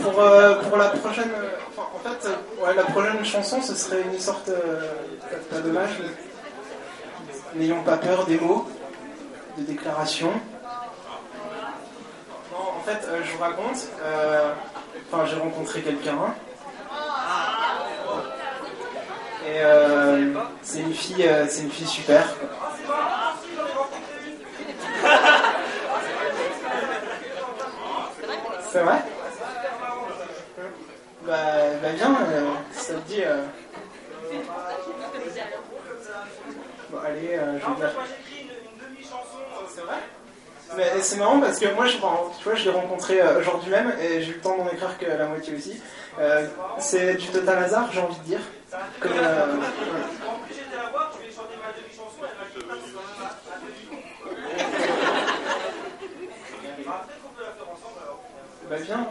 Pour la prochaine... en fait, ouais, la prochaine chanson, ce serait une sorte... pas dommage, n'ayons pas peur des mots, de déclarations. Non, en fait, je vous raconte... j'ai rencontré quelqu'un... Et c'est une fille super. C'est vrai? Bah viens, ça te dit. Bon allez, je vais dire. C'est vrai? Mais c'est marrant parce que moi, tu vois, je l'ai rencontré aujourd'hui même et j'ai eu le temps d'en écrire que la moitié aussi. C'est du total hasard, j'ai envie de dire. Comme, bah viens.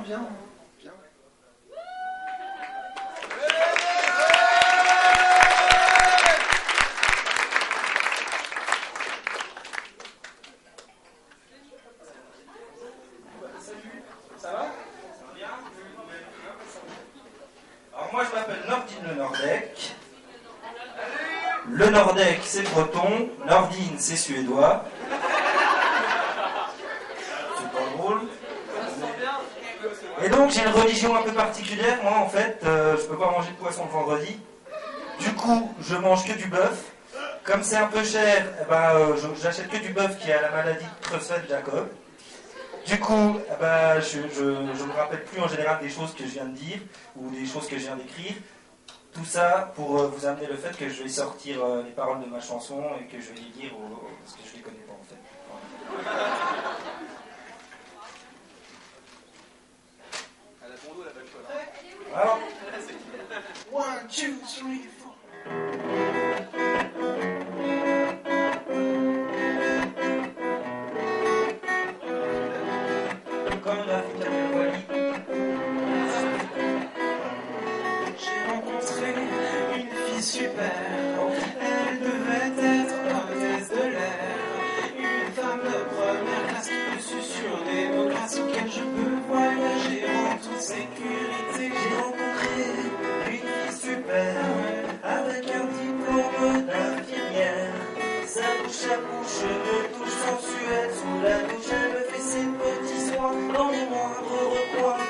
Salut, ça va? Bien. Alors moi je m'appelle Nordine le Nordec. Le Nordec c'est breton, Nordine c'est suédois. C'est pas drôle. Et donc j'ai une religion un peu particulière, moi en fait, je peux pas manger de poisson le vendredi. Du coup je mange que du bœuf. Comme c'est un peu cher, j'achète que du bœuf qui a la maladie de Creutzfeldt-Jakob. Du coup, je me rappelle plus en général des choses que je viens de dire ou des choses que je viens d'écrire. Tout ça pour vous amener le fait que je vais sortir les paroles de ma chanson et que je vais les lire parce que je les connais pas en fait. Alors, 1, 2, 3, 4. comme l'a fait Camille Wally. J'ai rencontré une fille super. Elle devait être hôtesse de l'air. Une femme de première classe qui me susurre des mots grâce auxquels je peux voyager en toute sécurité. J'ai rencontré une fille super avec un diplôme d'infirmière. Sa bouche à bouche me touche sensuelle. Sous la douche elle me fait ses petits soins dans les moindres recoins.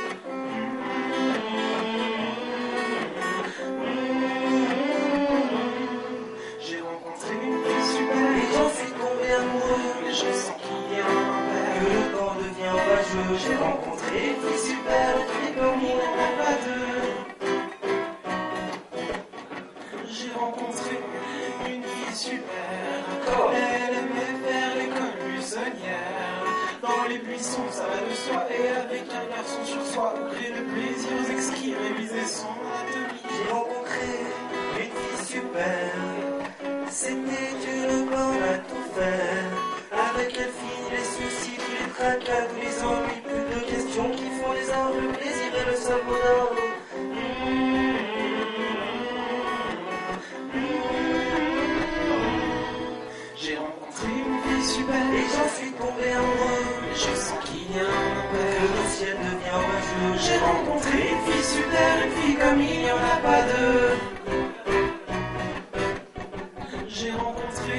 J'ai rencontré une fille super Et j'en suis tombé amoureux. et je sens qu'il y a un Que verre. le temps devient orageux. J'ai rencontré une fille super qui comme il n'y en a pas deux. J'ai rencontré une fille super. Elle aimait faire l'école buissonnière. Dans les buissons, ça va de soi. Et avec un garçon sur soi, ouvrir le plaisir aux exquis, réviser son anatomie. J'ai rencontré une fille super. C'était une bonne à tout faire. Avec elle finit les soucis, tous les tracas, tous les ennuis. Plus de questions qui font les arts, le plaisir et le seul bonheur. J'ai rencontré une fille super. Et j'en suis tombé amoureux. Et je sens qu'il y a un Que verre. le ciel devient orageux. J'ai rencontré une fille super, une fille comme il n'y en a pas deux. J'ai rencontré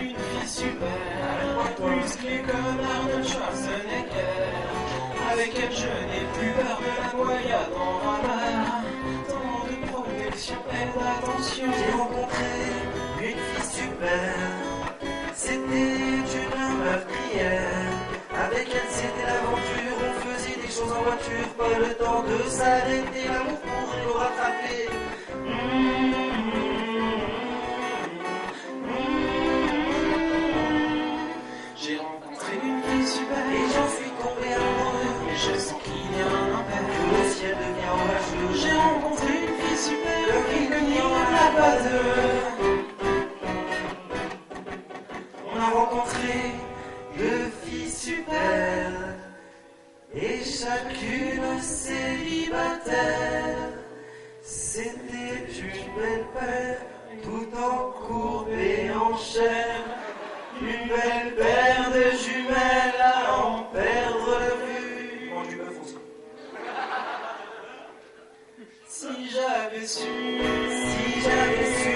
une fille super, musclée comme Arnold Schwarzenegger. Avec elle je n'ai plus peur de la noyade en ravin. Tant de protection et d'attention. J'ai rencontré une fille super. C'était une meurtrière. Avec elle c'était l'aventure. On faisait des choses en voiture. Pas le temps de s'arrêter. L'amour pourrait nous rattraper. J'ai rencontré une fille super Et j'en suis tombé amoureux. mais je sens qu'il y a un Que verre. le ciel devient orageux. J'ai rencontré une fille super, qui comme il n'y en a pas deux. On a rencontré deux filles super. Et chacune célibataire. C'était une belle paire, tout encourbée en chair. Une belle paire de jumelles à en perdre la vue. Mange du bœuf aussi. j'avais su, Si j'avais su,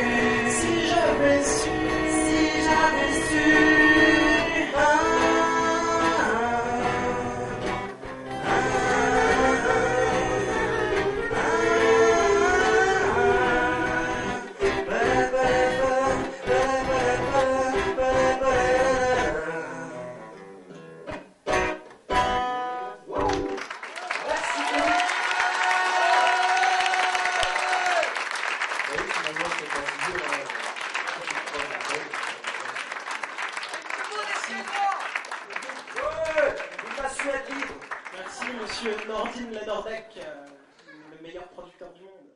si j'avais su, si j'avais su. Merci monsieur Nordine Ladordac, le meilleur producteur du monde.